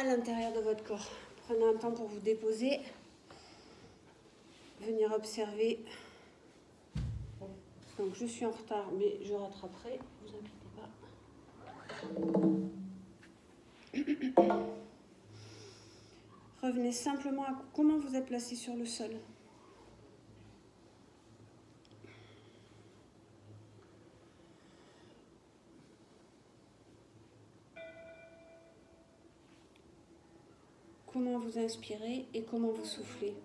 à l'intérieur de votre corps. Prenez un temps pour vous déposer, venir observer. Donc je suis en retard, mais je rattraperai, ne vous inquiétez pas. Revenez simplement à comment vous êtes placé sur le sol. Comment vous inspirez et comment vous soufflez.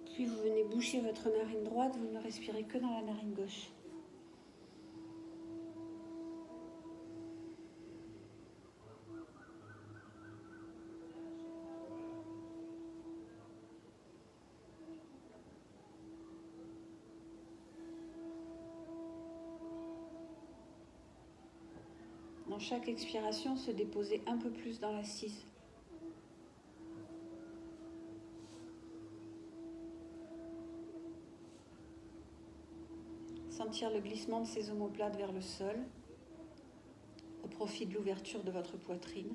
Puis vous venez boucher votre narine droite, vous ne respirez que dans la narine gauche. Dans chaque expiration, se déposer un peu plus dans l'assise. Sentir le glissement de ces omoplates vers le sol, au profit de l'ouverture de votre poitrine.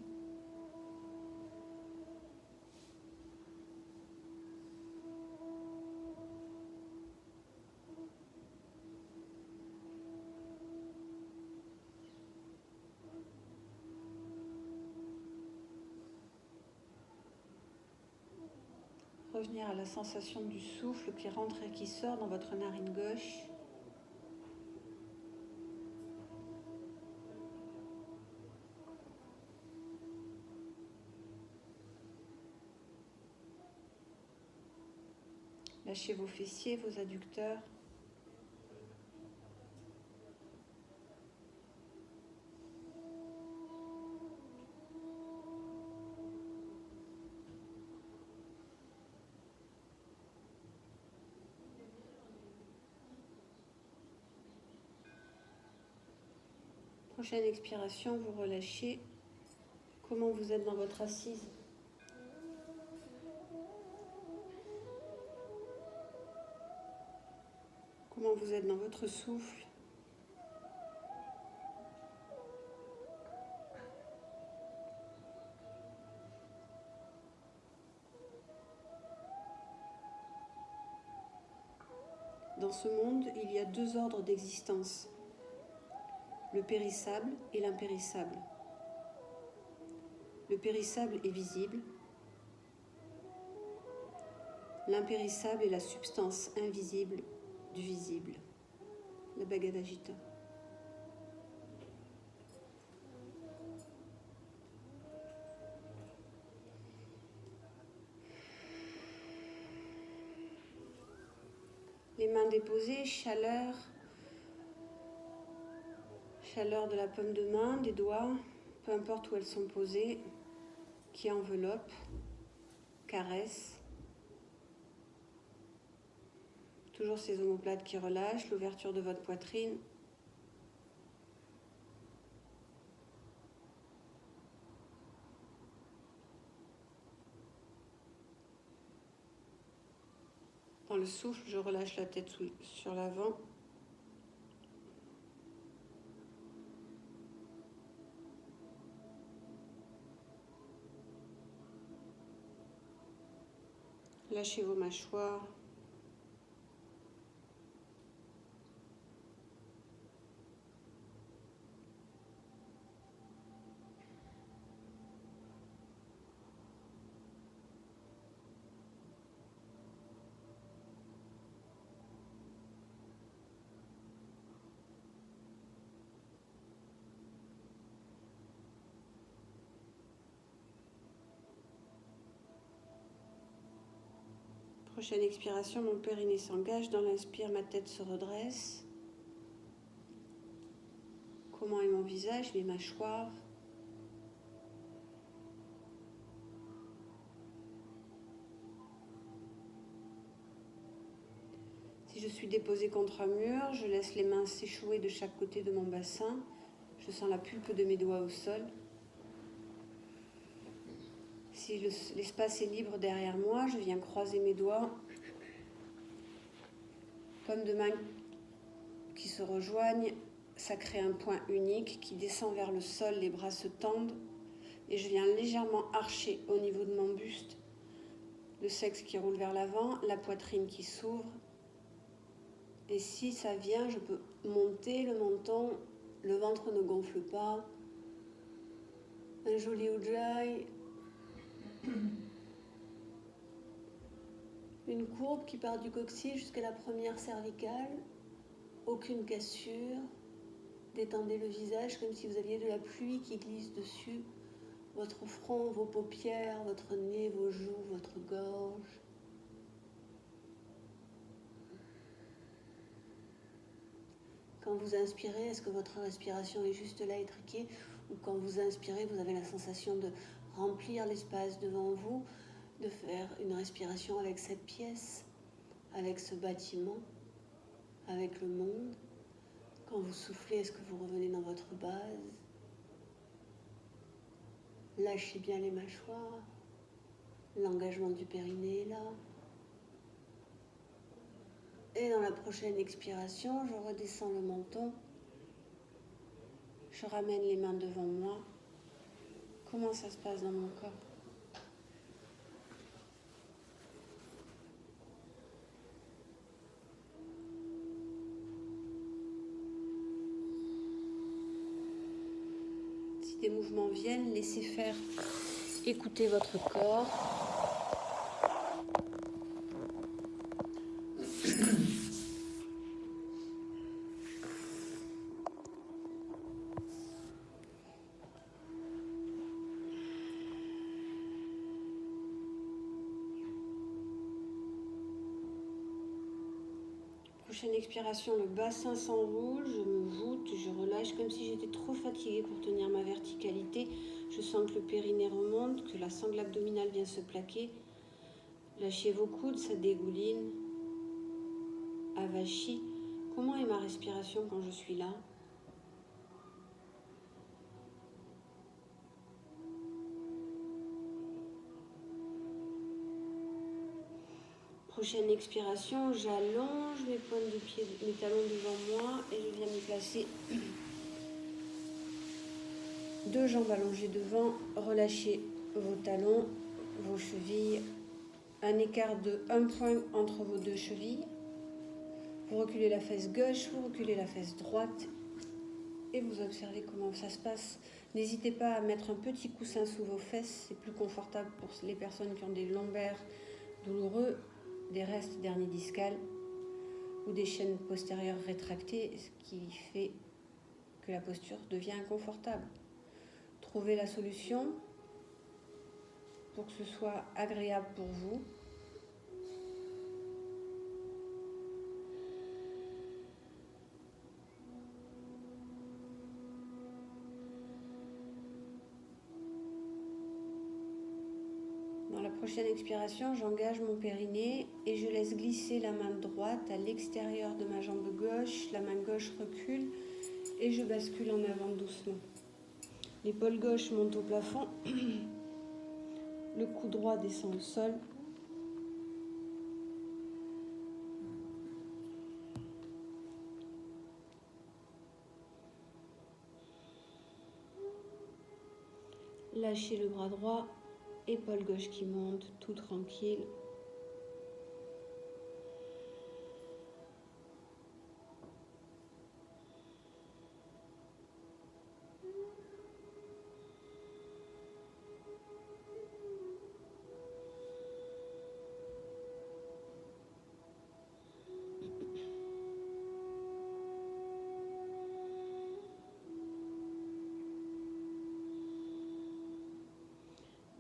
Revenir à la sensation du souffle qui rentre et qui sort dans votre narine gauche. Lâchez vos fessiers, vos adducteurs. Prochaine expiration, vous relâchez. Comment vous êtes dans votre assise? Comment vous êtes dans votre souffle? Dans ce monde, il y a deux ordres d'existence, le périssable et l'impérissable. Le périssable est visible, l'impérissable est la substance invisible du visible, le Bhagavad Gita. Les mains déposées, chaleur de la paume de main, des doigts, peu importe où elles sont posées, qui enveloppe, caresse. Toujours ces omoplates qui relâchent, l'ouverture de votre poitrine. Dans le souffle, je relâche la tête sur l'avant. Lâchez vos mâchoires. Prochaine expiration, mon périnée s'engage. Dans l'inspire, ma tête se redresse. Comment est mon visage, mes mâchoires? Si je suis déposée contre un mur, je laisse les mains s'échouer de chaque côté de mon bassin. Je sens la pulpe de mes doigts au sol. Si l'espace est libre derrière moi, je viens croiser mes doigts, paumes de main qui se rejoignent, ça crée un point unique qui descend vers le sol, les bras se tendent et je viens légèrement archer au niveau de mon buste, le sexe qui roule vers l'avant, la poitrine qui s'ouvre. Et si ça vient, je peux monter le menton, le ventre ne gonfle pas. Un joli ujjayi. Une courbe qui part du coccyx jusqu'à la première cervicale. Aucune cassure. Détendez le visage comme si vous aviez de la pluie qui glisse dessus. Votre front, vos paupières, votre nez, vos joues, votre gorge. Quand vous inspirez, est-ce que votre respiration est juste là, étriquée, ou quand vous inspirez, vous avez la sensation de remplir l'espace devant vous, de faire une respiration avec cette pièce, avec ce bâtiment, avec le monde. Quand vous soufflez, est-ce que vous revenez dans votre base? Lâchez bien les mâchoires. L'engagement du périnée est là. Et dans la prochaine expiration, je redescends le menton. Je ramène les mains devant moi. Comment ça se passe dans mon corps? Si des mouvements viennent, laissez faire. Écoutez votre corps. Prochaine expiration, le bassin s'enroule, je me voûte, je relâche comme si j'étais trop fatiguée pour tenir ma verticalité. Je sens que le périnée remonte, que la sangle abdominale vient se plaquer. Lâchez vos coudes, ça dégouline. Avachi. Comment est ma respiration quand je suis là? Prochaine expiration, j'allonge mes pointes de pied, mes talons devant moi et je viens me placer. Deux jambes allongées devant, relâchez vos talons, vos chevilles, un écart de 1 point entre vos deux chevilles. Vous reculez la fesse gauche, vous reculez la fesse droite et vous observez comment ça se passe. N'hésitez pas à mettre un petit coussin sous vos fesses, c'est plus confortable pour les personnes qui ont des lombaires douloureux, des restes derniers discales ou des chaînes postérieures rétractées, ce qui fait que la posture devient inconfortable. Trouvez la solution pour que ce soit agréable pour vous. Dans la prochaine expiration, j'engage mon périnée et je laisse glisser la main droite à l'extérieur de ma jambe gauche. La main gauche recule et je bascule en avant doucement. L'épaule gauche monte au plafond. Le cou droit descend au sol. Lâchez le bras droit. Épaule gauche qui monte, tout tranquille.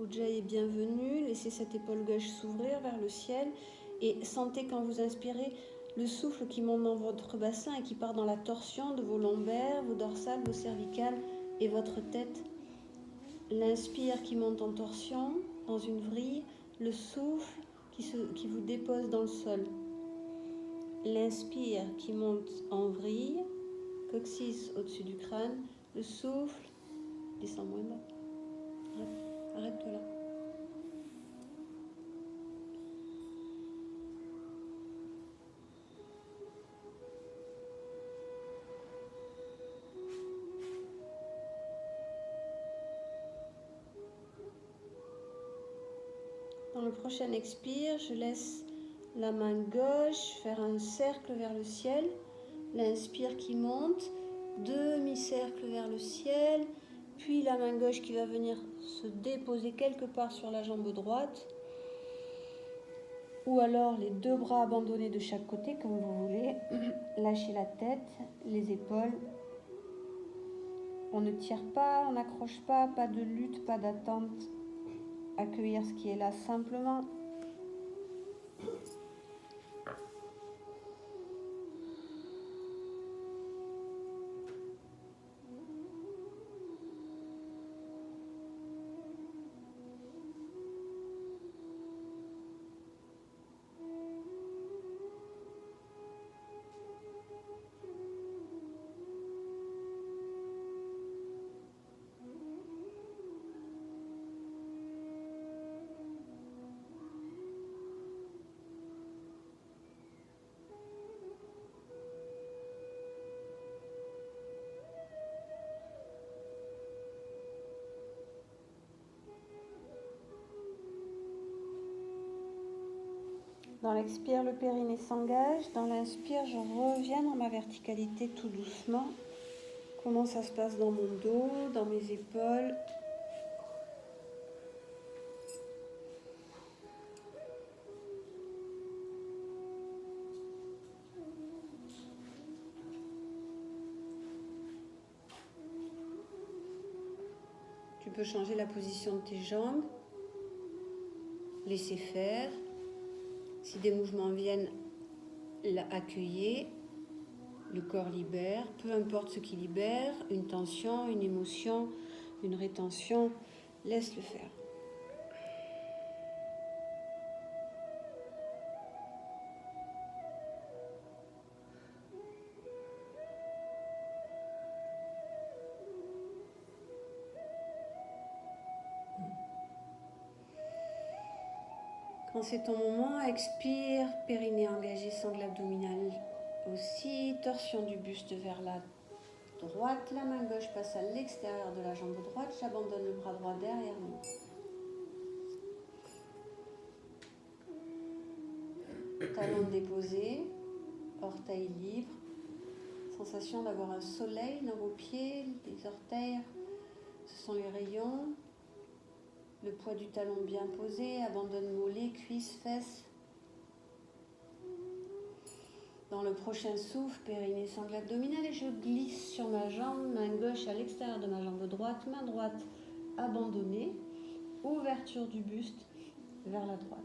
Ujjayi est bienvenue, laissez cette épaule gauche s'ouvrir vers le ciel et sentez quand vous inspirez le souffle qui monte dans votre bassin et qui part dans la torsion de vos lombaires, vos dorsales, vos cervicales et votre tête. L'inspire qui monte en torsion, dans une vrille, le souffle qui vous dépose dans le sol. L'inspire qui monte en vrille, coccyx au-dessus du crâne, le souffle, descend moins bas. Arrête de là. Dans le prochain expire, je laisse la main gauche faire un cercle vers le ciel. L'inspire qui monte, demi-cercle vers le ciel, puis la main gauche qui va venir se déposer quelque part sur la jambe droite. Ou alors les deux bras abandonnés de chaque côté, comme vous voulez. Lâchez la tête, les épaules. On ne tire pas, on n'accroche pas de lutte, pas d'attente. Accueillir ce qui est là simplement. Dans l'expire, le périnée s'engage. Dans l'inspire, je reviens dans ma verticalité tout doucement. Comment ça se passe dans mon dos, dans mes épaules. Tu peux changer la position de tes jambes. Laisser faire. Si des mouvements viennent, accueillir, le corps libère, peu importe ce qui libère, une tension, une émotion, une rétention, laisse-le faire. Quand c'est ton moment, expire, périnée engagé, sangle abdominale aussi, torsion du buste vers la droite, la main gauche passe à l'extérieur de la jambe droite, j'abandonne le bras droit derrière moi. Talons déposés, orteils libres, sensation d'avoir un soleil dans vos pieds, les orteils, ce sont les rayons. Le poids du talon bien posé, abandonne mollets, cuisses, fesses. Dans le prochain souffle, périnée, sangle abdominale et je glisse sur ma jambe, main gauche à l'extérieur de ma jambe droite, main droite abandonnée, ouverture du buste vers la droite.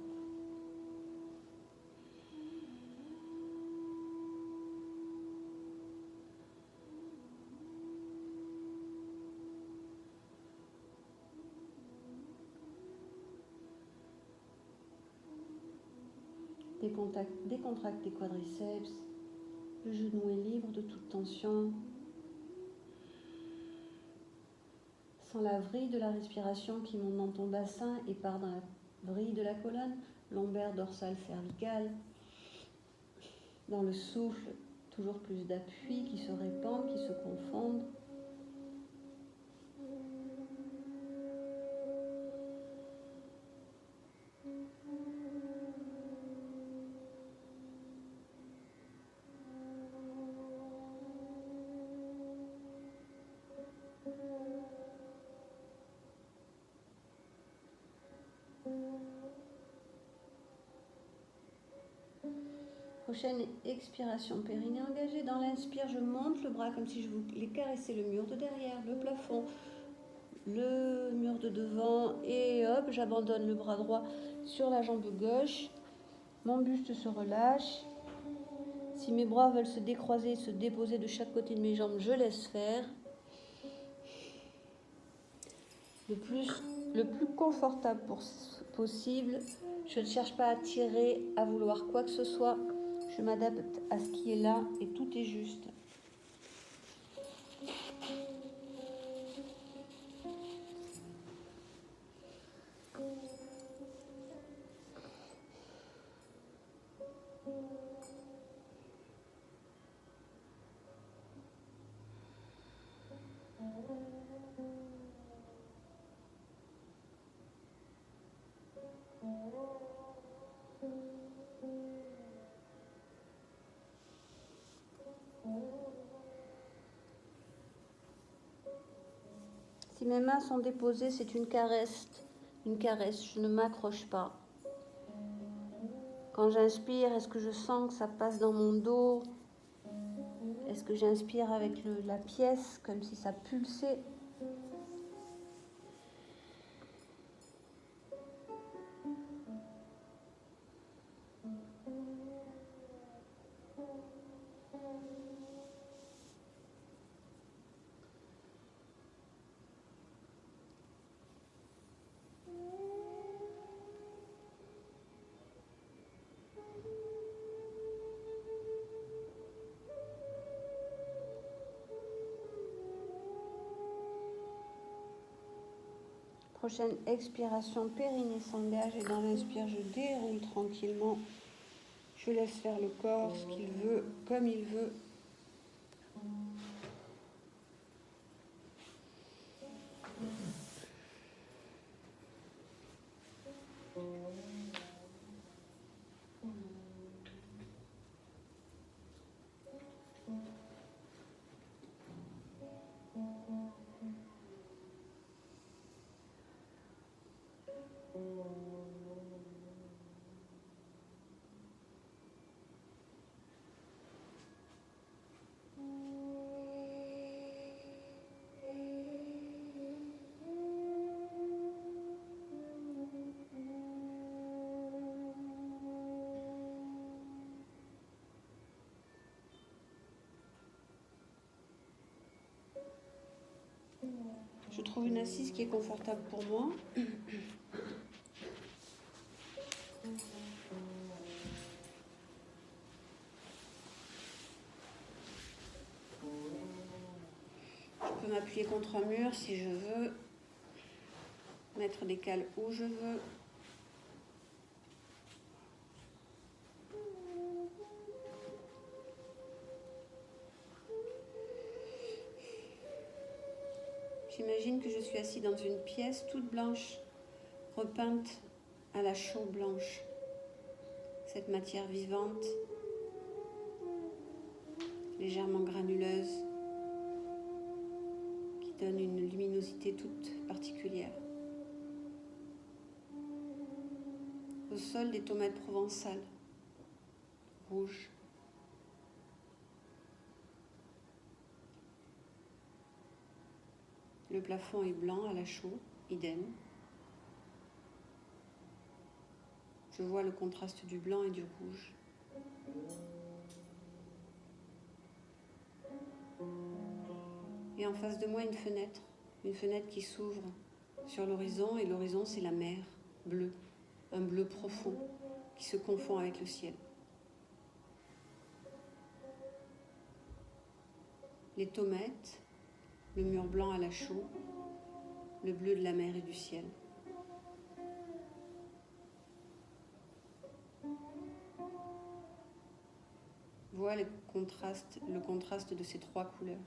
Décontracte tes quadriceps, le genou est libre de toute tension. Sens la vrille de la respiration qui monte dans ton bassin et part dans la vrille de la colonne, lombaire, dorsale, cervicale. Dans le souffle, toujours plus d'appui qui se répand, qui se confondent. Prochaine expiration, périnée engagée. Dans l'inspire, je monte le bras comme si je voulais caresser le mur de derrière, le plafond, le mur de devant. Et hop, j'abandonne le bras droit sur la jambe gauche. Mon buste se relâche. Si mes bras veulent se décroiser, se déposer de chaque côté de mes jambes, je laisse faire. Le plus confortable possible. Je ne cherche pas à tirer, à vouloir quoi que ce soit. Je m'adapte à ce qui est là et tout est juste. Si mes mains sont déposées, c'est une caresse. Une caresse, je ne m'accroche pas. Quand j'inspire, est-ce que je sens que ça passe dans mon dos? Est-ce que j'inspire avec la pièce, comme si ça pulsait? Prochaine expiration, périnée s'engage et dans l'inspire, je déroule tranquillement. Je laisse faire le corps ce qu'il veut, comme il veut. Je trouve une assise qui est confortable pour moi. Je peux m'appuyer contre un mur si je veux, mettre des cales où je veux. J'imagine que je suis assise dans une pièce toute blanche, repeinte à la chaux blanche. Cette matière vivante, légèrement granuleuse, qui donne une luminosité toute particulière. Au sol, des tomates provençales, rouges. Le plafond est blanc à la chaux, idem. Je vois le contraste du blanc et du rouge. Et en face de moi, une fenêtre qui s'ouvre sur l'horizon, et l'horizon, c'est la mer, bleue, un bleu profond qui se confond avec le ciel. Les tomates, le mur blanc à la chaux, le bleu de la mer et du ciel. Vois le contraste de ces trois couleurs.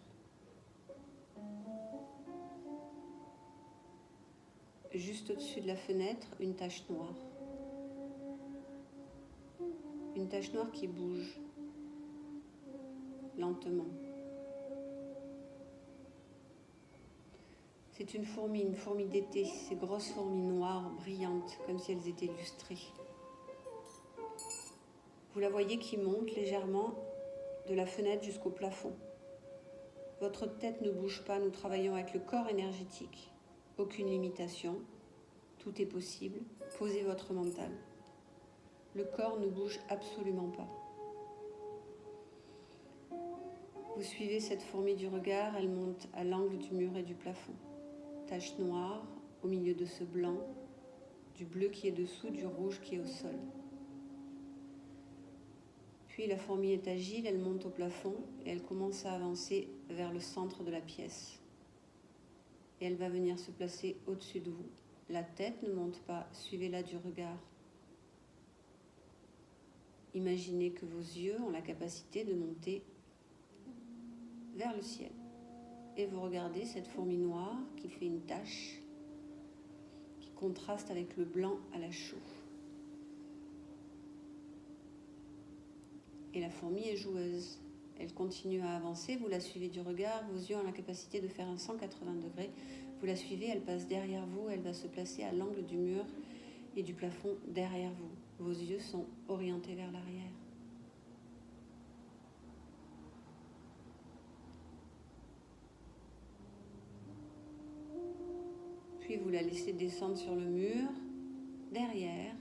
Juste au-dessus de la fenêtre, une tache noire. Une tache noire qui bouge lentement. C'est une fourmi d'été, ces grosses fourmis noires, brillantes, comme si elles étaient lustrées. Vous la voyez qui monte légèrement de la fenêtre jusqu'au plafond. Votre tête ne bouge pas, nous travaillons avec le corps énergétique. Aucune limitation, tout est possible. Posez votre mental. Le corps ne bouge absolument pas. Vous suivez cette fourmi du regard, elle monte à l'angle du mur et du plafond. Tache noire au milieu de ce blanc, du bleu qui est dessous, du rouge qui est au sol. Puis la fourmi est agile, elle monte au plafond et elle commence à avancer vers le centre de la pièce. Et elle va venir se placer au-dessus de vous. La tête ne monte pas, suivez-la du regard. Imaginez que vos yeux ont la capacité de monter vers le ciel. Et vous regardez cette fourmi noire qui fait une tache, qui contraste avec le blanc à la chaux. Et la fourmi est joueuse. Elle continue à avancer, vous la suivez du regard, vos yeux ont la capacité de faire un 180 degrés. Vous la suivez, elle passe derrière vous, elle va se placer à l'angle du mur et du plafond derrière vous. Vos yeux sont orientés vers l'arrière. Puis vous la laissez descendre sur le mur, derrière.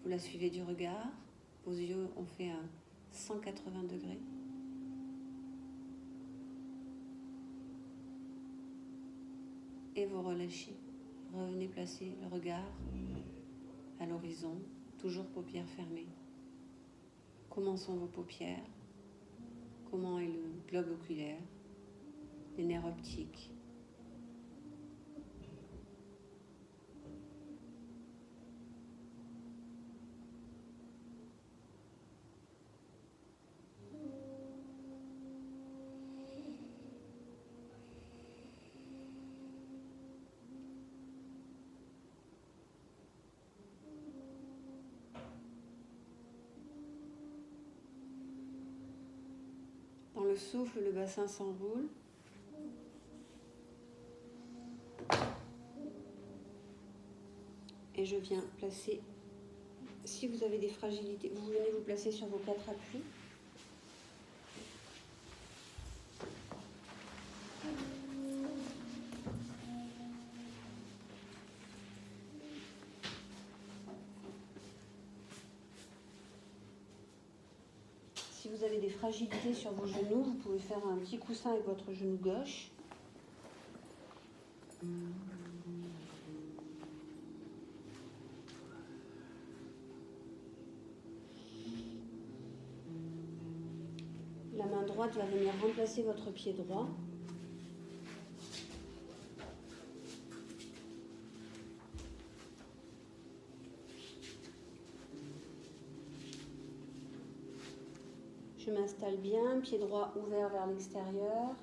Vous la suivez du regard. Vos yeux ont fait un 180 degrés. Et vous relâchez. Revenez placer le regard à l'horizon, toujours paupières fermées. Comment sont vos paupières? Comment est le globe oculaire? Les nerfs optiques? Dans le souffle, le bassin s'enroule. Et je viens placer, si vous avez des fragilités, vous venez vous placer sur vos 4 appuis. Si vous avez des fragilités sur vos genoux, vous pouvez faire un petit coussin avec votre genou gauche. La main droite va venir remplacer votre pied droit. Je m'installe bien, pied droit ouvert vers l'extérieur.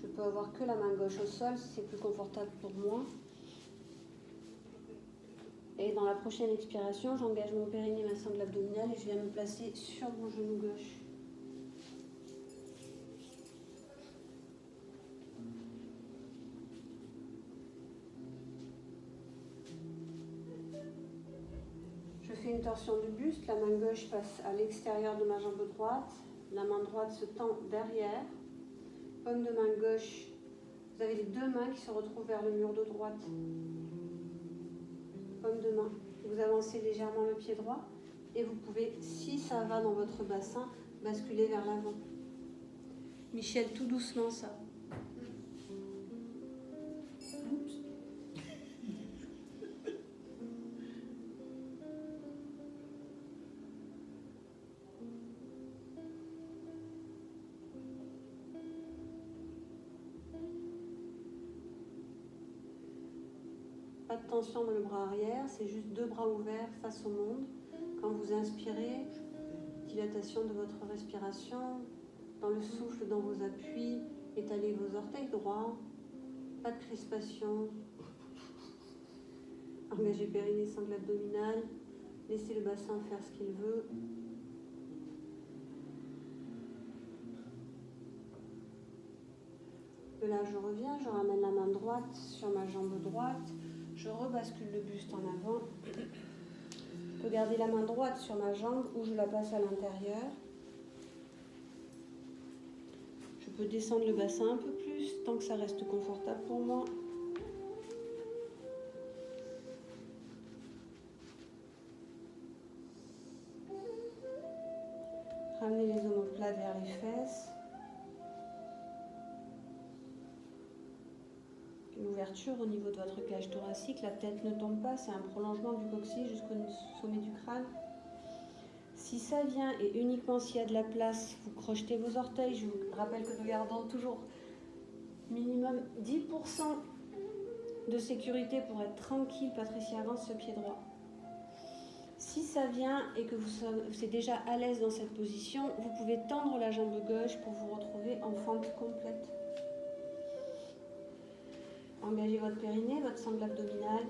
Je peux avoir que la main gauche au sol si c'est plus confortable pour moi. Et dans la prochaine expiration, j'engage mon périnée, ma sangle abdominale et je viens me placer sur mon genou gauche. Je fais une torsion du buste, la main gauche passe à l'extérieur de ma jambe droite, la main droite se tend derrière, paume de main gauche, vous avez les deux mains qui se retrouvent vers le mur de droite, paume de main, vous avancez légèrement le pied droit et vous pouvez, si ça va dans votre bassin, basculer vers l'avant. Michel, tout doucement ça. Pas de tension dans le bras arrière, c'est juste deux bras ouverts face au monde. Quand vous inspirez, dilatation de votre respiration, dans le souffle, dans vos appuis, étalez vos orteils droits, pas de crispation. Engagez périnée, sangle abdominale, laissez le bassin faire ce qu'il veut. De là, je reviens, je ramène la main droite sur ma jambe droite. Je rebascule le buste en avant. Je peux garder la main droite sur ma jambe ou je la place à l'intérieur. Je peux descendre le bassin un peu plus tant que ça reste confortable pour moi. Ramenez les omoplates vers les fesses. L'ouverture au niveau de votre cage thoracique, la tête ne tombe pas, c'est un prolongement du coccyx jusqu'au sommet du crâne. Si ça vient, et uniquement s'il y a de la place, vous crochetez vos orteils. Je vous rappelle que nous gardons toujours minimum 10% de sécurité pour être tranquille. Patricia, avance ce pied droit. Si ça vient et que vous êtes déjà à l'aise dans cette position, vous pouvez tendre la jambe gauche pour vous retrouver en fente complète. Engagez votre périnée, votre sangle abdominale.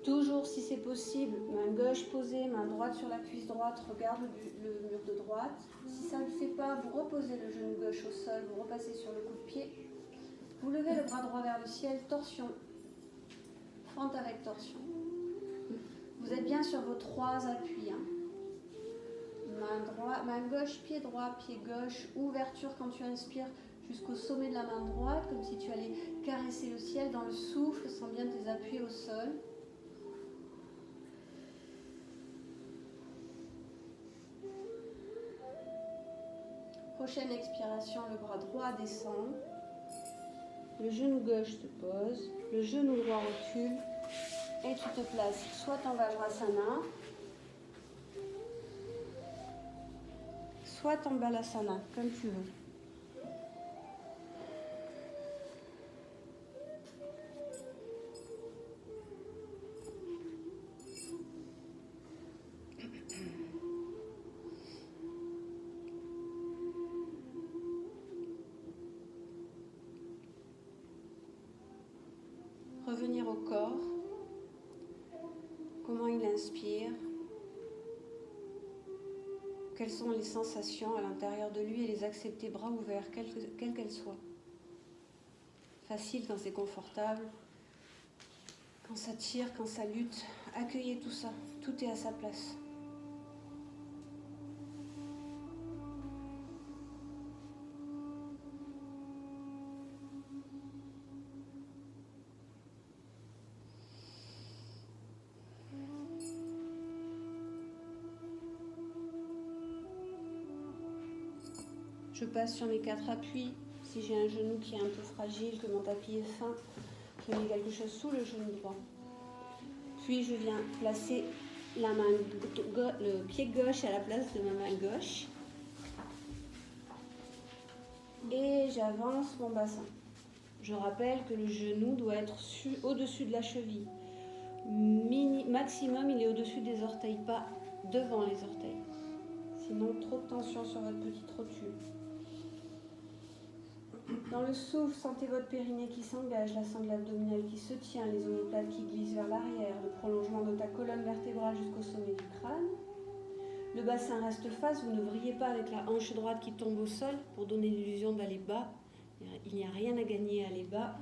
Toujours, si c'est possible, main gauche posée, main droite sur la cuisse droite, regarde le mur de droite. Si ça ne le fait pas, vous reposez le genou gauche au sol, vous repassez sur le coup de pied. Vous levez le bras droit vers le ciel, torsion, fente avec torsion. Vous êtes bien sur vos 3 appuis. Hein. Main gauche, pied droit, pied gauche, ouverture quand tu inspires jusqu'au sommet de la main droite, comme si tu allais caresser le ciel dans le souffle, sens bien tes appuis au sol. Prochaine expiration, le bras droit descend, le genou gauche se pose, le genou droit recule et tu te places soit en Vajrasana, soit en Balasana, comme tu veux. Revenir au corps, comment il inspire, quelles sont les sensations à l'intérieur de lui et les accepter bras ouverts, quelles qu'elles soient. Facile quand c'est confortable, quand ça tire, quand ça lutte, accueillez tout ça, tout est à sa place. Je passe sur mes 4 appuis. Si j'ai un genou qui est un peu fragile, que mon tapis est fin, je mets quelque chose sous le genou droit. Puis je viens placer le pied gauche à la place de ma main gauche. Et j'avance mon bassin. Je rappelle que le genou doit être au-dessus de la cheville. Maximum, il est au-dessus des orteils, pas devant les orteils. Sinon, trop de tension sur votre petite rotule. Dans le souffle, sentez votre périnée qui s'engage, la sangle abdominale qui se tient, les omoplates qui glissent vers l'arrière, le prolongement de ta colonne vertébrale jusqu'au sommet du crâne. Le bassin reste face, vous ne vrillez pas avec la hanche droite qui tombe au sol pour donner l'illusion d'aller bas. Il n'y a rien à gagner à aller bas.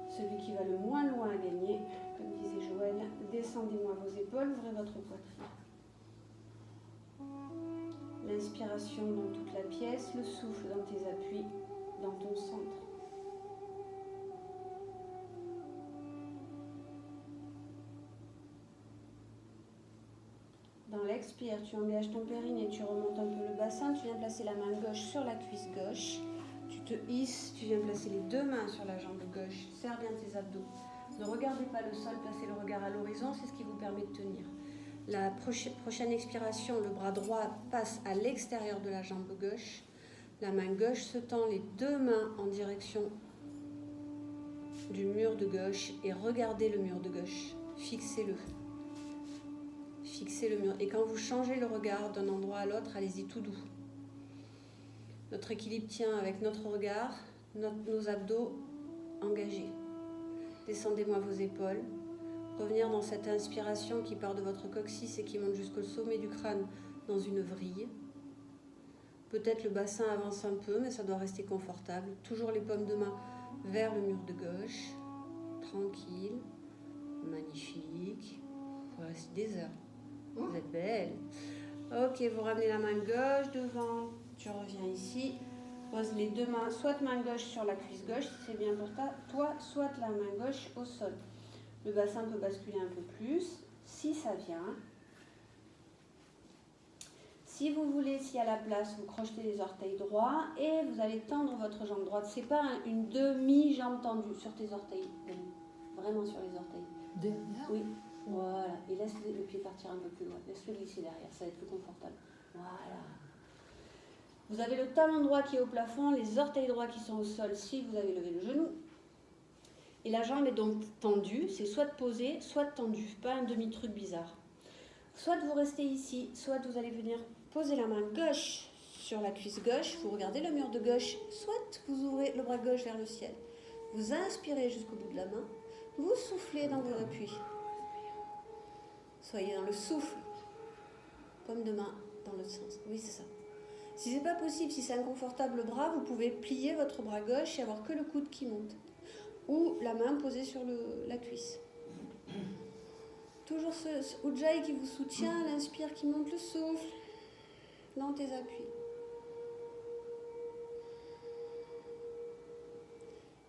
Celui qui va le moins loin à gagner, comme disait Joël, descendez-moi vos épaules, ouvrez votre poitrine. L'inspiration dans toute la pièce, le souffle dans tes appuis, dans ton centre. Dans l'expire, tu engages ton périnée, tu remontes un peu le bassin, tu viens placer la main gauche sur la cuisse gauche, tu te hisses, tu viens placer les 2 mains sur la jambe gauche, serre bien tes abdos. Ne regardez pas le sol, placez le regard à l'horizon, c'est ce qui vous permet de tenir. La prochaine expiration, le bras droit passe à l'extérieur de la jambe gauche. La main gauche se tend, les 2 mains en direction du mur de gauche et regardez le mur de gauche. Fixez-le. Fixez le mur. Et quand vous changez le regard d'un endroit à l'autre, allez-y tout doux. Notre équilibre tient avec notre regard, nos abdos engagés. Descendez-moi vos épaules. Revenir dans cette inspiration qui part de votre coccyx et qui monte jusqu'au sommet du crâne dans une vrille. Peut-être le bassin avance un peu, mais ça doit rester confortable. Toujours les paumes de main vers le mur de gauche. Tranquille. Magnifique. Vous pouvez rester des heures. Vous êtes belle. Ok, vous ramenez la main gauche devant. Tu reviens ici. Pose les 2 mains, soit main gauche sur la cuisse gauche, si c'est bien pour toi, soit la main gauche au sol. Le bassin peut basculer un peu plus, si ça vient. Si vous voulez, s'il y a la place, vous crochetez les orteils droits et vous allez tendre votre jambe droite. Ce n'est pas une demi-jambe tendue sur tes orteils, vraiment sur les orteils. Derrière ? Oui, voilà. Et laisse le pied partir un peu plus loin. Laisse-le glisser derrière, ça va être plus confortable. Voilà. Vous avez le talon droit qui est au plafond, les orteils droits qui sont au sol si vous avez levé le genou. Et la jambe est donc tendue, c'est soit posée, soit tendue, pas un demi-truc bizarre. Soit vous restez ici, soit vous allez venir poser la main gauche sur la cuisse gauche, vous regardez le mur de gauche, soit vous ouvrez le bras gauche vers le ciel. Vous inspirez jusqu'au bout de la main, vous soufflez dans vos appuis. Soyez dans le souffle. Paume de main dans l'autre sens. Oui, c'est ça. Si c'est pas possible, si c'est inconfortable le bras, vous pouvez plier votre bras gauche et avoir que le coude qui monte. Ou la main posée sur la cuisse. Toujours ce Ujjayi qui vous soutient, l'inspire qui monte le souffle dans tes appuis.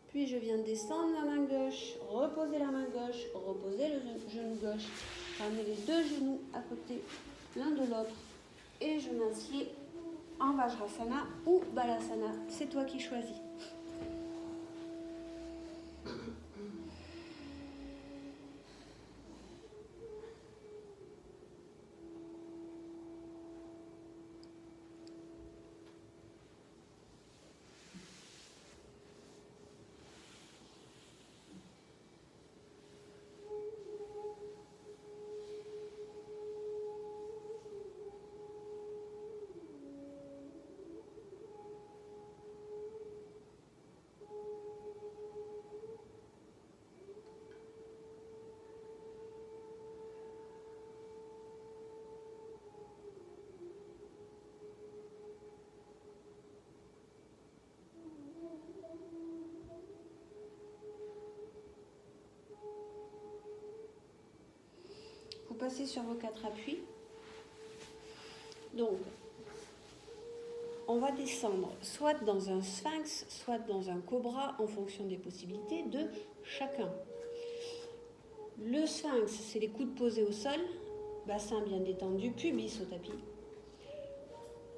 Puis je viens descendre la main gauche, reposer la main gauche, reposer le genou gauche, ramener les deux genoux à côté l'un de l'autre et je m'assieds en Vajrasana ou Balasana. C'est toi qui choisis. Vous passez sur vos 4 appuis. Donc, on va descendre soit dans un sphinx, soit dans un cobra, en fonction des possibilités de chacun. Le sphinx, c'est les coudes posés au sol, bassin bien détendu, pubis au tapis.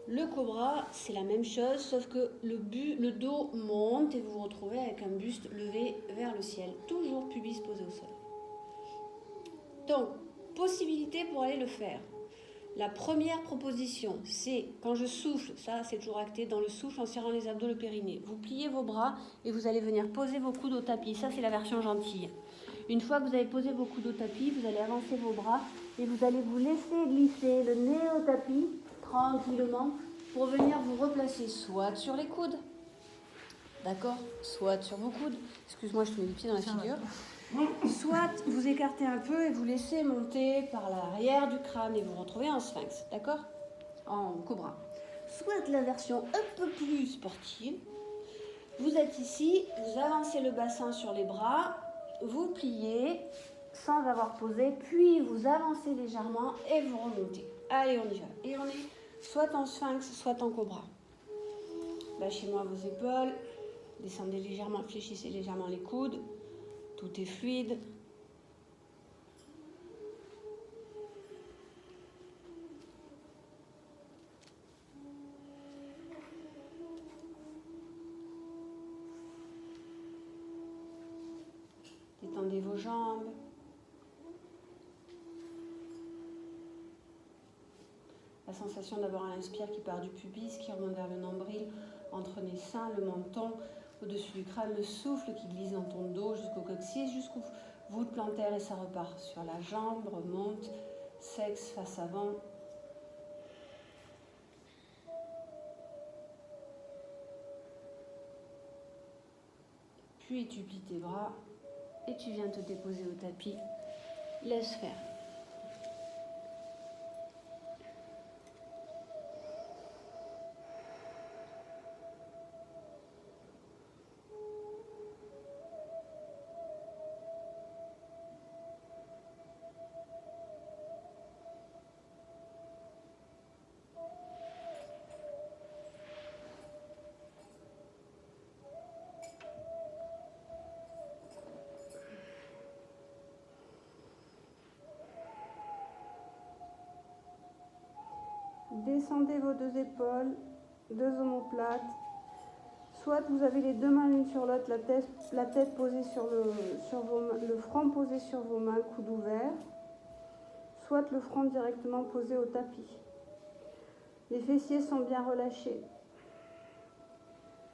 Le cobra, c'est la même chose, sauf que le dos monte et vous vous retrouvez avec un buste levé vers le ciel. Toujours pubis posé au sol. Donc, possibilité pour aller le faire. La première proposition, c'est quand je souffle, ça c'est toujours acté dans le souffle en serrant les abdos, le périnée. Vous pliez vos bras et vous allez venir poser vos coudes au tapis. Ça c'est la version gentille. Une fois que vous avez posé vos coudes au tapis, vous allez avancer vos bras et vous allez vous laisser glisser le nez au tapis tranquillement pour venir vous replacer soit sur les coudes, d'accord, soit sur vos coudes. Excuse-moi, je te mets les pieds dans la figure. Soit vous écartez un peu et vous laissez monter par l'arrière du crâne et vous retrouvez en sphinx, d'accord? En cobra. Soit la version un peu plus sportive, vous êtes ici, vous avancez le bassin sur les bras, vous pliez sans avoir posé, puis vous avancez légèrement et vous remontez. Allez, on y va. Et on est soit en sphinx, soit en cobra. Lâchez-moi vos épaules, descendez légèrement, fléchissez légèrement les coudes. Tout est fluide. Détendez vos jambes. La sensation d'avoir un inspire qui part du pubis, qui remonte vers le nombril, entre les seins, le menton, au-dessus du crâne, le souffle qui glisse dans ton dos jusqu'au coccyx, jusqu'au voûte plantaire et ça repart sur la jambe, remonte, sexe, face avant. Puis tu plies tes bras et tu viens te déposer au tapis. Laisse faire. Descendez vos deux épaules, deux omoplates. Soit vous avez les deux mains l'une sur l'autre, la tête posée sur vos mains, le front posé sur vos mains, coude ouvert. Soit le front directement posé au tapis. Les fessiers sont bien relâchés.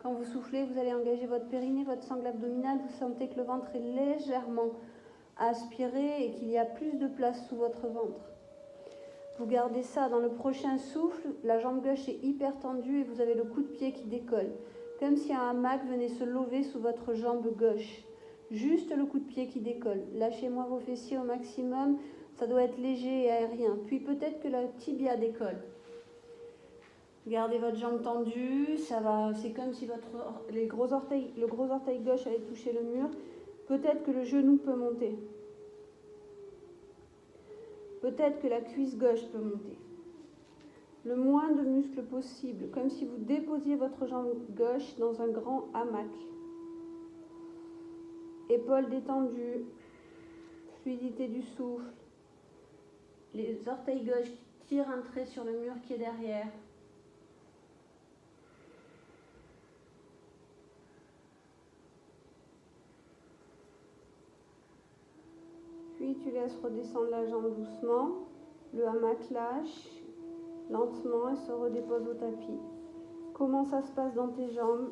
Quand vous soufflez, vous allez engager votre périnée, votre sangle abdominale. Vous sentez que le ventre est légèrement aspiré et qu'il y a plus de place sous votre ventre. Vous gardez ça. Dans le prochain souffle, la jambe gauche est hyper tendue et vous avez le coup de pied qui décolle. Comme si un hamac venait se lever sous votre jambe gauche. Juste le coup de pied qui décolle. Lâchez-moi vos fessiers au maximum. Ça doit être léger et aérien. Puis peut-être que la tibia décolle. Gardez votre jambe tendue, ça va. C'est comme si le gros orteil gauche allait toucher le mur. Peut-être que le genou peut monter. Peut-être que la cuisse gauche peut monter. Le moins de muscles possible, comme si vous déposiez votre jambe gauche dans un grand hamac. Épaules détendues, fluidité du souffle. Les orteils gauche qui tirent un trait sur le mur qui est derrière. Puis tu laisses redescendre la jambe doucement. Le hamac lâche lentement et se redépose au tapis. Comment ça se passe dans tes jambes?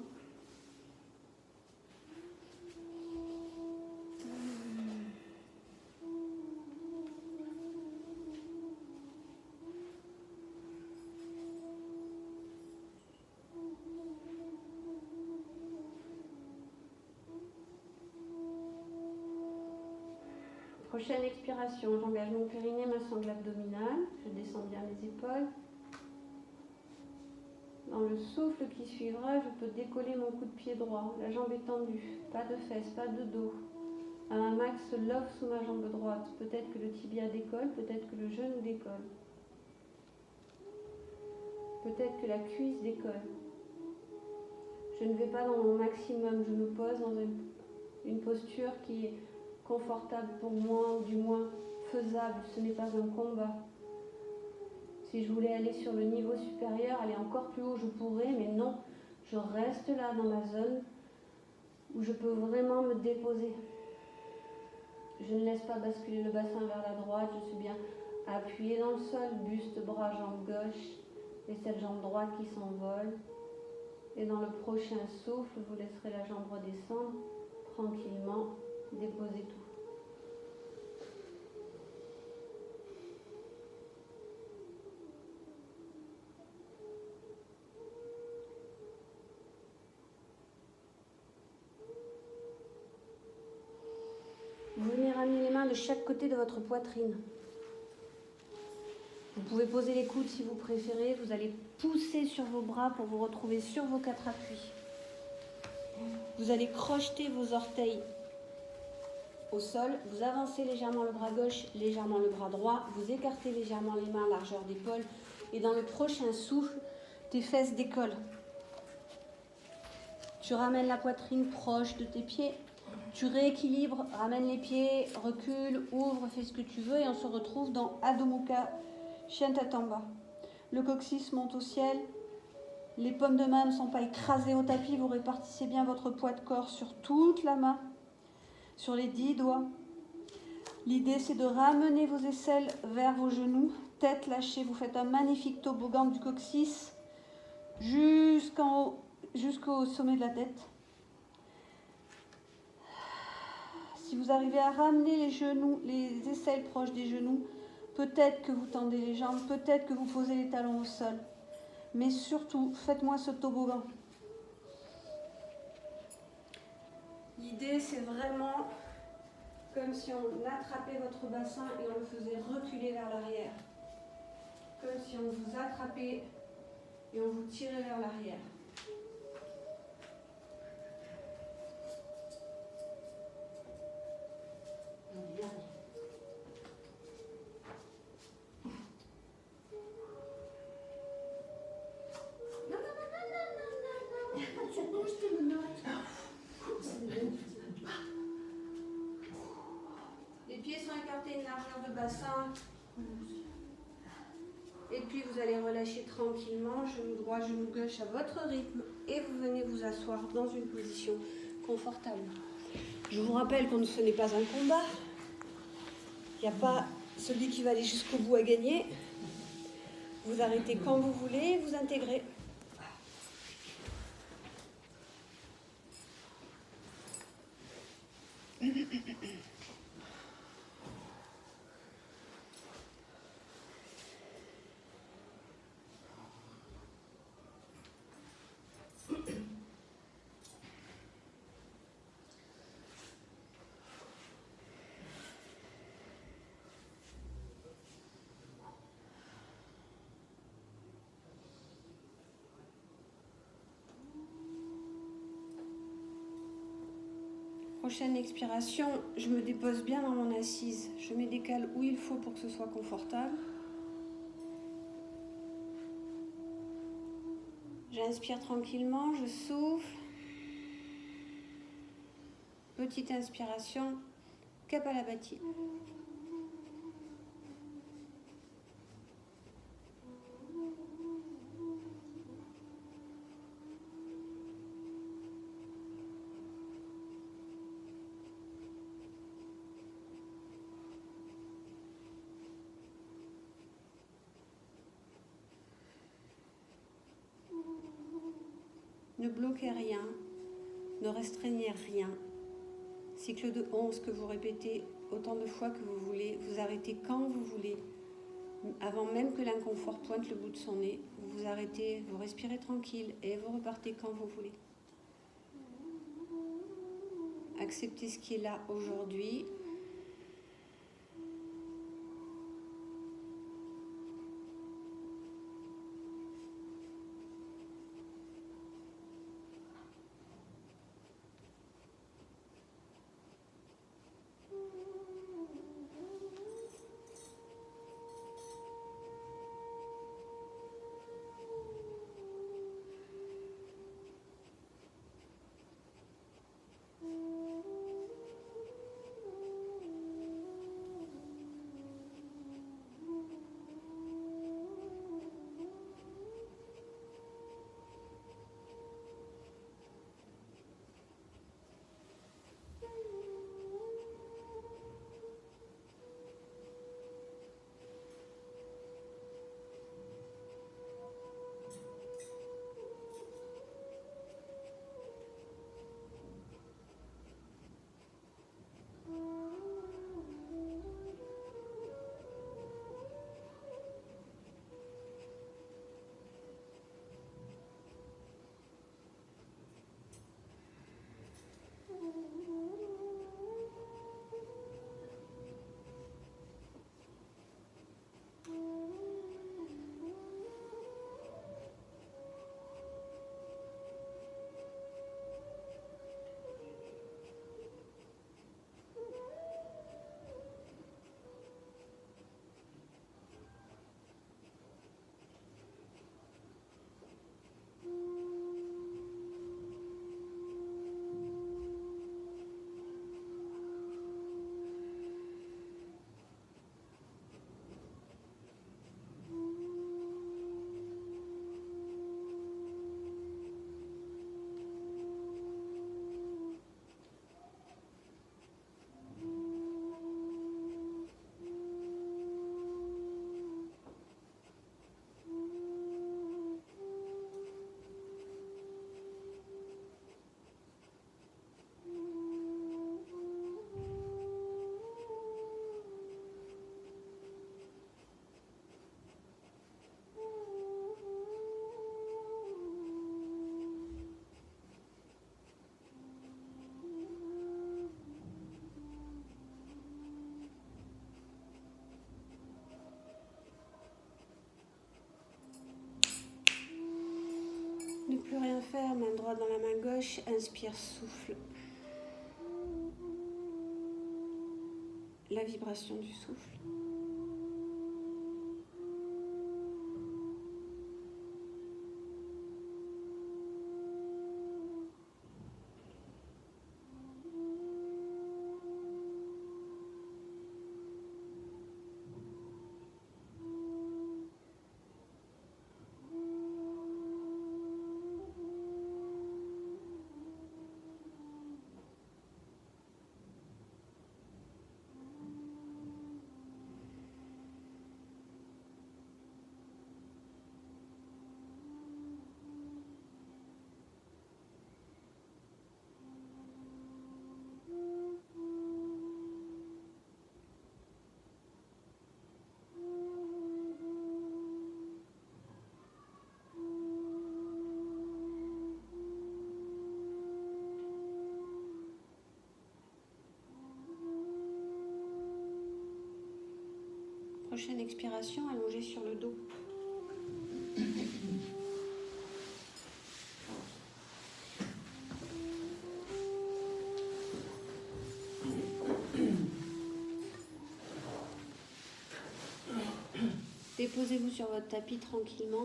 Prochaine expiration, j'engage mon périnée, ma sangle abdominale, je descends bien les épaules. Dans le souffle qui suivra, je peux décoller mon coup de pied droit, la jambe est tendue, pas de fesses, pas de dos. Un max se love sous ma jambe droite, peut-être que le tibia décolle, peut-être que le genou décolle. Peut-être que la cuisse décolle. Je ne vais pas dans mon maximum, je me pose dans une posture qui est confortable pour moi, ou du moins faisable, ce n'est pas un combat. Si je voulais aller sur le niveau supérieur, aller encore plus haut, je pourrais, mais non, je reste là dans ma zone où je peux vraiment me déposer. Je ne laisse pas basculer le bassin vers la droite, je suis bien appuyée dans le sol, buste, bras, jambe gauche, et cette jambe droite qui s'envole. Et dans le prochain souffle, vous laisserez la jambe redescendre tranquillement, déposez tout. Vous venez ramener les mains de chaque côté de votre poitrine. Vous pouvez poser les coudes si vous préférez. Vous allez pousser sur vos bras pour vous retrouver sur vos 4 appuis. Vous allez crocheter vos orteils au sol. Vous avancez légèrement le bras gauche, légèrement le bras droit. Vous écartez légèrement les mains, largeur d'épaule. Et dans le prochain souffle, tes fesses décollent. Tu ramènes la poitrine proche de tes pieds. Tu rééquilibres, ramène les pieds, recule, ouvre, fais ce que tu veux et on se retrouve dans Adho Mukha Shantatamba. Le coccyx monte au ciel, les paumes de main ne sont pas écrasées au tapis, vous répartissez bien votre poids de corps sur toute la main, sur les 10 doigts. L'idée c'est de ramener vos aisselles vers vos genoux, tête lâchée, vous faites un magnifique toboggan du coccyx jusqu'en haut, jusqu'au sommet de la tête. Si vous arrivez à ramener les genoux, les aisselles proches des genoux, peut-être que vous tendez les jambes, peut-être que vous posez les talons au sol. Mais surtout, faites-moi ce toboggan. L'idée, c'est vraiment comme si on attrapait votre bassin et on le faisait reculer vers l'arrière. Comme si on vous attrapait et on vous tirait vers l'arrière. Les pieds sont écartés, une largeur de bassin. Et puis vous allez relâcher tranquillement, genou droit, genou gauche à votre rythme. Et vous venez vous asseoir dans une position confortable. Je vous rappelle que ce n'est pas un combat. Il n'y a pas celui qui va aller jusqu'au bout à gagner. Vous arrêtez quand vous voulez, vous intégrez. Prochaine expiration, je me dépose bien dans mon assise. Je me décale où il faut pour que ce soit confortable. J'inspire tranquillement, je souffle. Petite inspiration, Kapalabhati. Ne bloquez rien, ne restreignez rien. Cycle de 11 que vous répétez autant de fois que vous voulez. Vous arrêtez quand vous voulez. Avant même que l'inconfort pointe le bout de son nez, vous vous arrêtez, vous respirez tranquille et vous repartez quand vous voulez. Acceptez ce qui est là aujourd'hui. Ne plus rien faire, main droite dans la main gauche, inspire, souffle. La vibration du souffle. Prochaine expiration, allongée sur le dos. Déposez-vous sur votre tapis tranquillement.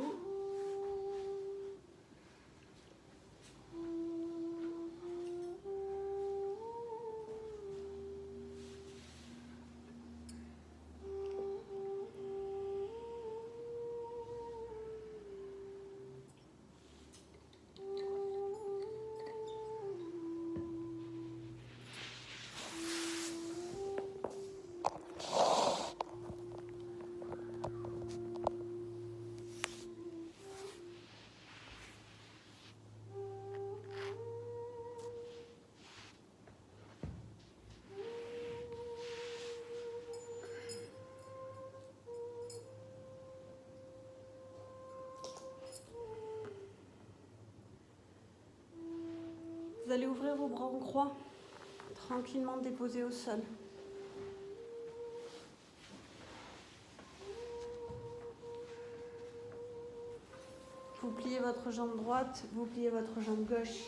Vous allez ouvrir vos bras en croix, tranquillement déposés au sol. Vous pliez votre jambe droite, vous pliez votre jambe gauche.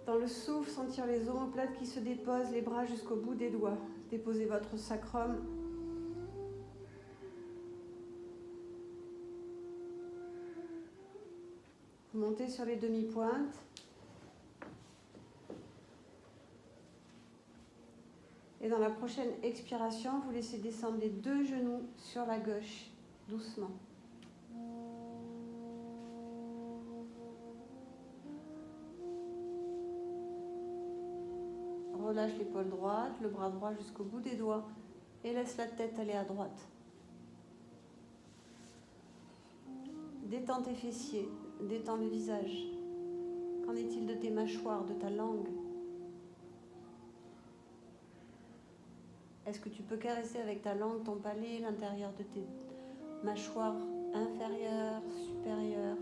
Dans le souffle, sentir les omoplates qui se déposent, les bras jusqu'au bout des doigts. Déposez votre sacrum. Vous montez sur les demi-pointes. Et dans la prochaine expiration, vous laissez descendre les deux genoux sur la gauche, doucement. Relâche l'épaule droite, le bras droit jusqu'au bout des doigts et laisse la tête aller à droite. Détends tes fessiers, détends le visage. Qu'en est-il de tes mâchoires, de ta langue ? Est-ce que tu peux caresser avec ta langue ton palais, l'intérieur de tes mâchoires inférieures, supérieures ?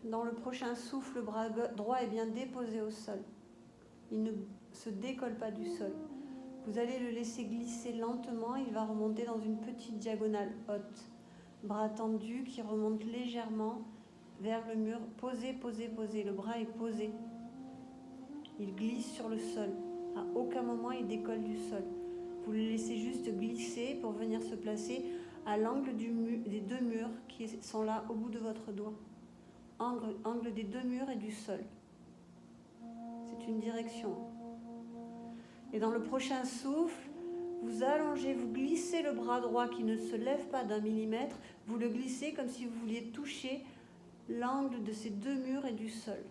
Dans le prochain souffle, le bras droit est bien déposé au sol. Il ne se décolle pas du sol. Vous allez le laisser glisser lentement. Il va remonter dans une petite diagonale haute. Bras tendu qui remonte légèrement vers le mur. Posez, posez, posez. Le bras est posé. Il glisse sur le sol. À aucun moment il décolle du sol. Vous le laissez juste glisser pour venir se placer à l'angle des deux murs qui sont là au bout de votre doigt. Angle des deux murs et du sol. C'est une direction. Et dans le prochain souffle, vous allongez, vous glissez le bras droit qui ne se lève pas d'1 millimètre, vous le glissez comme si vous vouliez toucher l'angle de ces deux murs et du sol.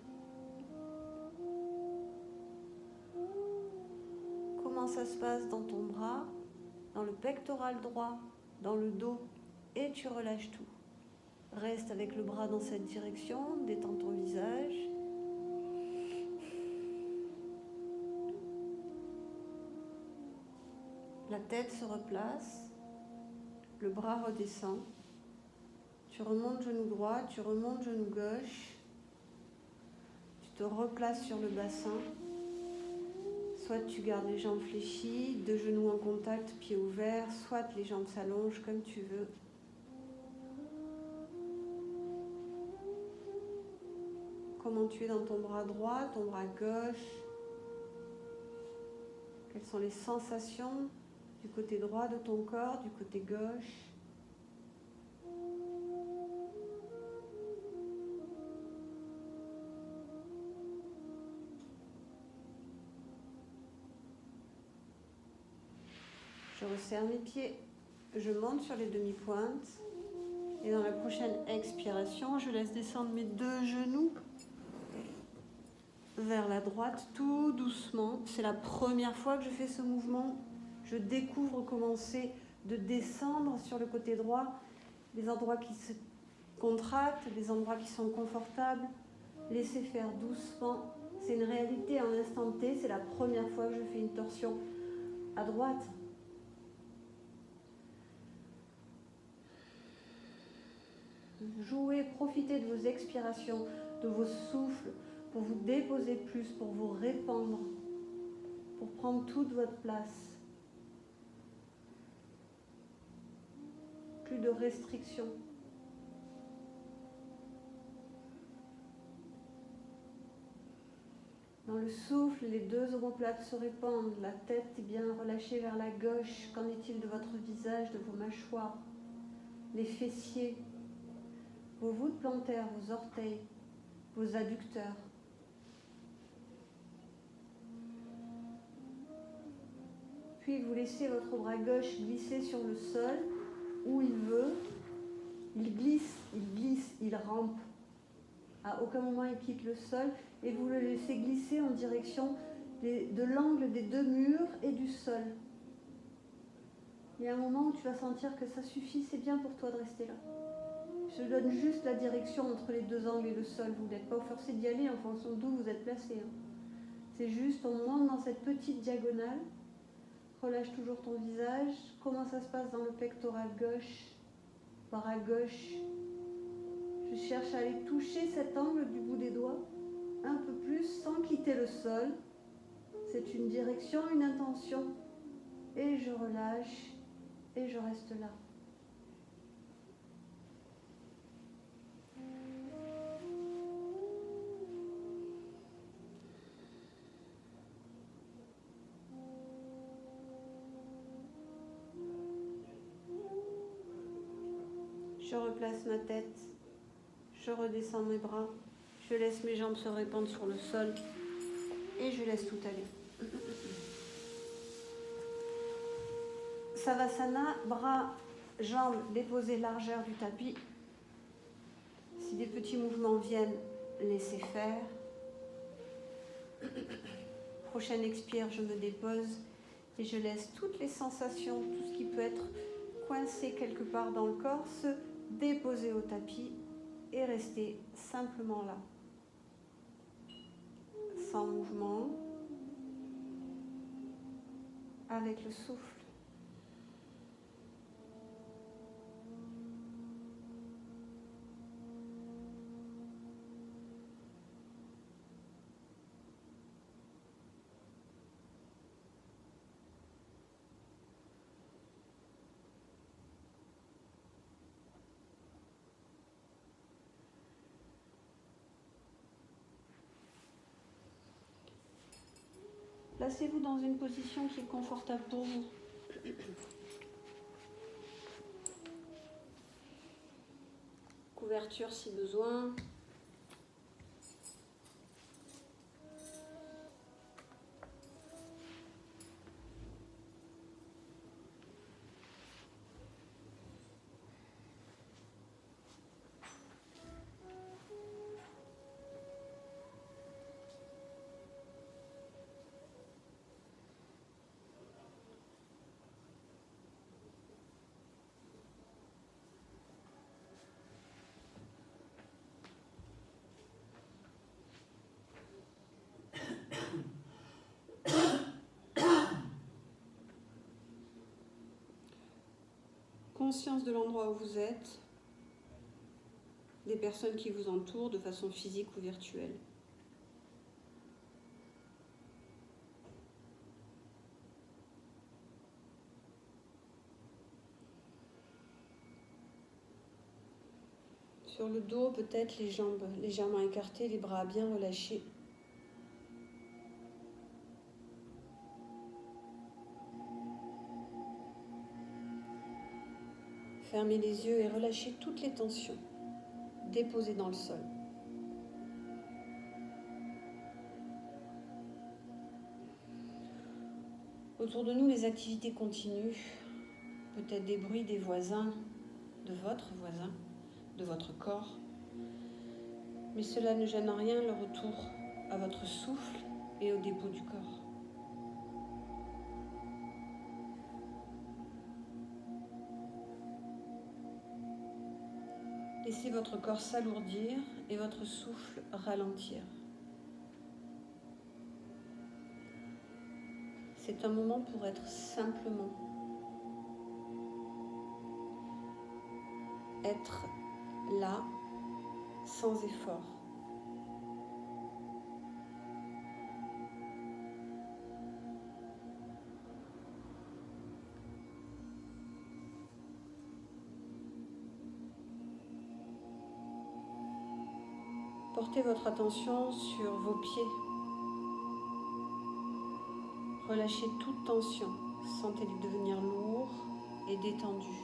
Comment ça se passe dans ton bras, dans le pectoral droit, dans le dos, et tu relâches tout. Reste avec le bras dans cette direction, détends ton visage. La tête se replace, le bras redescend. Tu remontes genou droit, tu remontes genou gauche. Tu te replaces sur le bassin. Soit tu gardes les jambes fléchies, deux genoux en contact, pieds ouverts, soit les jambes s'allongent comme tu veux. Comment tu es dans ton bras droit, ton bras gauche? Quelles sont les sensations du côté droit de ton corps, du côté gauche? Je resserre mes pieds, je monte sur les demi-pointes et dans la prochaine expiration, je laisse descendre mes deux genoux vers la droite, tout doucement. C'est la première fois que je fais ce mouvement. Je découvre comment c'est de descendre sur le côté droit, les endroits qui se contractent, les endroits qui sont confortables. Laissez faire doucement. C'est une réalité en instant T. C'est la première fois que je fais une torsion à droite. Jouez, profitez de vos expirations, de vos souffles, pour vous déposer plus, pour vous répandre, pour prendre toute votre place. Plus de restrictions. Dans le souffle, les deux omoplates se répandent, la tête est bien relâchée vers la gauche. Qu'en est-il de votre visage, de vos mâchoires, les fessiers, vos voûtes plantaires, vos orteils, vos adducteurs? Puis vous laissez votre bras gauche glisser sur le sol où il veut. Il glisse, il rampe. À aucun moment il quitte le sol et vous le laissez glisser en direction de l'angle des deux murs et du sol. Il y a un moment où tu vas sentir que ça suffit, c'est bien pour toi de rester là. Je donne juste la direction entre les deux angles et le sol. Vous n'êtes pas forcé d'y aller en fonction d'où vous êtes placé. C'est juste, on monte dans cette petite diagonale. Relâche toujours ton visage. Comment ça se passe dans le pectoral gauche, bras gauche? Je cherche à aller toucher cet angle du bout des doigts un peu plus sans quitter le sol. C'est une direction, une intention. Et je relâche et je reste là. Je replace ma tête, je redescends mes bras, je laisse mes jambes se répandre sur le sol et je laisse tout aller. Savasana, bras, jambes déposés largeur du tapis. Si des petits mouvements viennent, laissez faire. Prochaine expire, je me dépose et je laisse toutes les sensations, tout ce qui peut être coincé quelque part dans le corps, se déposer au tapis et rester simplement là, sans mouvement, avec le souffle. Placez-vous dans une position qui est confortable pour vous. Couverture si besoin. Conscience de l'endroit où vous êtes, des personnes qui vous entourent de façon physique ou virtuelle. Sur le dos, peut-être les jambes légèrement écartées, les bras bien relâchés. Fermez les yeux et relâchez toutes les tensions déposées dans le sol. Autour de nous, les activités continuent. Peut-être des bruits des voisins, de votre voisin, de votre corps. Mais cela ne gêne en rien le retour à votre souffle et au dépôt du corps. Laissez votre corps s'alourdir et votre souffle ralentir. C'est un moment pour être simplement. Être là, sans effort. Portez votre attention sur vos pieds. Relâchez toute tension. Sentez-les devenir lourds et détendus.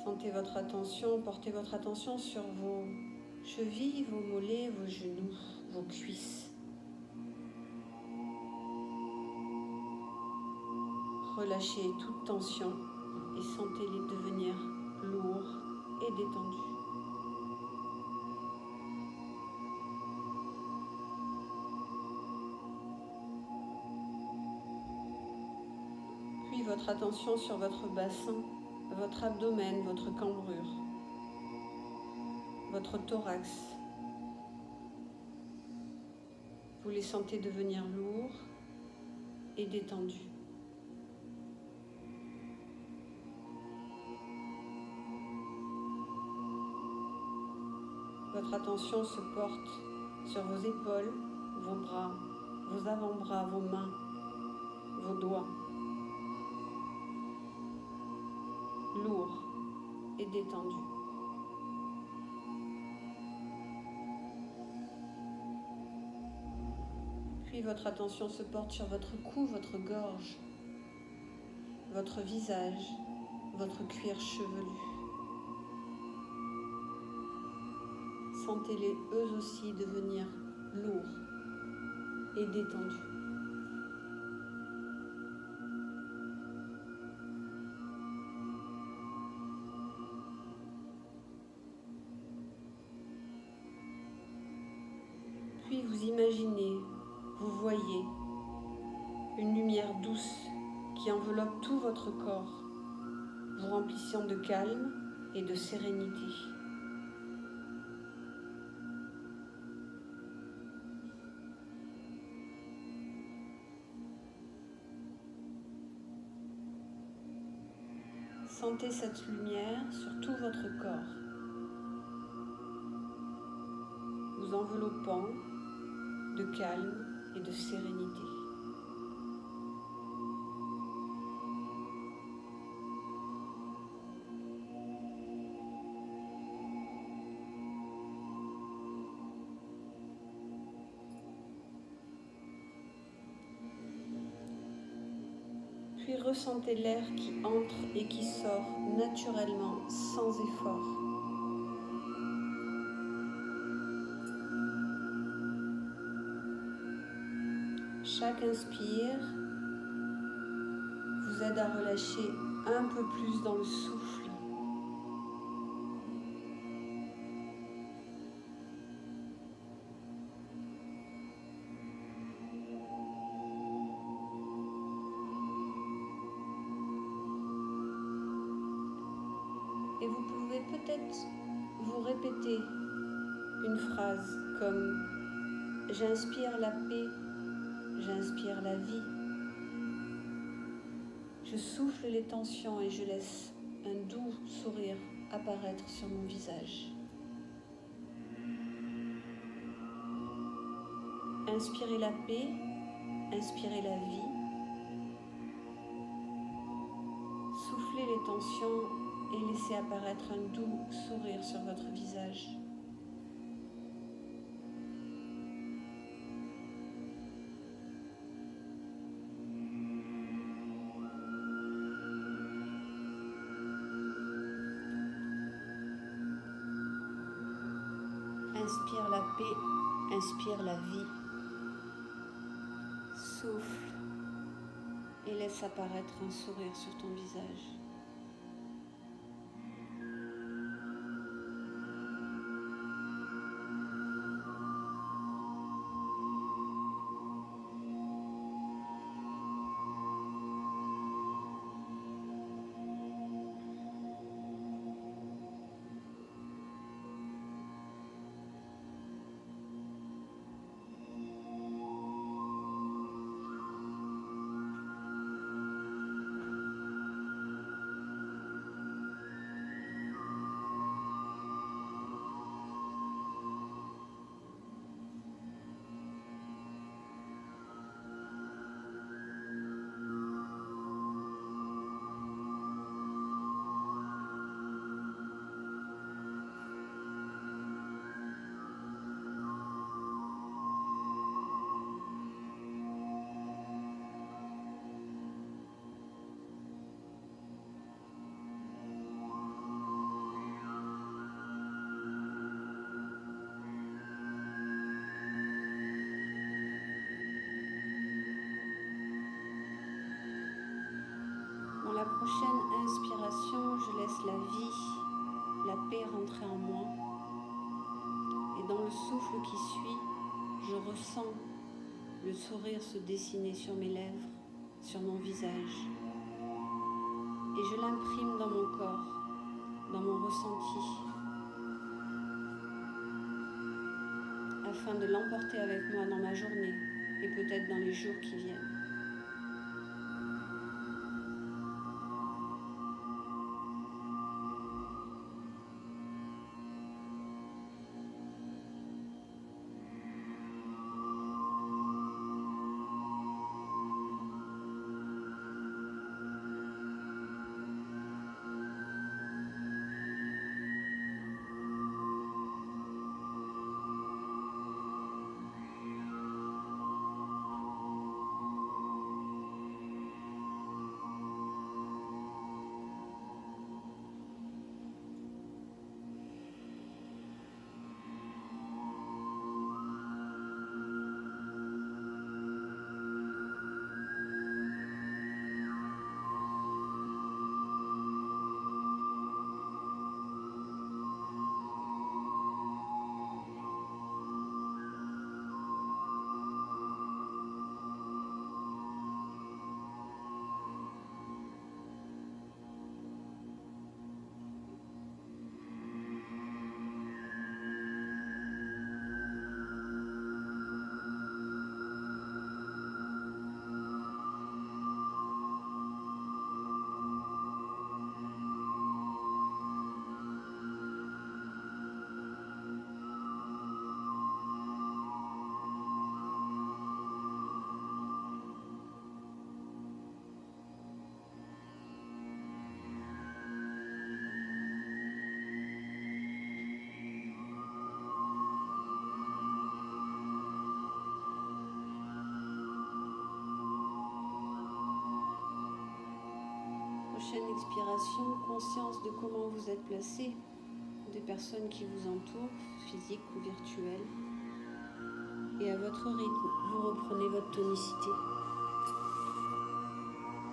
Sentez votre attention, portez votre attention sur vos chevilles, vos mollets, vos genoux, vos cuisses. Relâchez toute tension et sentez-les devenir lourds et détendus. Puis votre attention sur votre bassin, votre abdomen, votre cambrure, votre thorax. Vous les sentez devenir lourds et détendus. Votre attention se porte sur vos épaules, vos bras, vos avant-bras, vos mains, vos doigts. Lourds et détendus. Puis votre attention se porte sur votre cou, votre gorge, votre visage, votre cuir chevelu. Sentez-les eux aussi devenir lourds et détendus. Puis vous imaginez, vous voyez une lumière douce qui enveloppe tout votre corps, vous remplissant de calme et de sérénité. Sentez cette lumière sur tout votre corps, vous enveloppant de calme et de sérénité. Puis ressentez l'air qui entre et qui sort naturellement, sans effort. Chaque inspire vous aide à relâcher un peu plus dans le souffle. Et vous pouvez peut-être vous répéter une phrase comme « J'inspire la paix, j'inspire la vie. Je souffle les tensions et je laisse un doux sourire apparaître sur mon visage. » Inspirez la paix, inspirez la vie. Soufflez les tensions et laissez apparaître un doux sourire sur votre visage. Inspire la paix, inspire la vie. Souffle et laisse apparaître un sourire sur ton visage. prochaine inspiration, je laisse la vie, la paix rentrer en moi. Et dans le souffle qui suit, je ressens le sourire se dessiner sur mes lèvres, sur mon visage. Et je l'imprime dans mon corps, dans mon ressenti, afin de l'emporter avec moi dans ma journée et peut-être dans les jours qui viennent. Prochaine expiration, conscience de comment vous êtes placé, des personnes qui vous entourent, physiques ou virtuelles. Et à votre rythme, vous reprenez votre tonicité.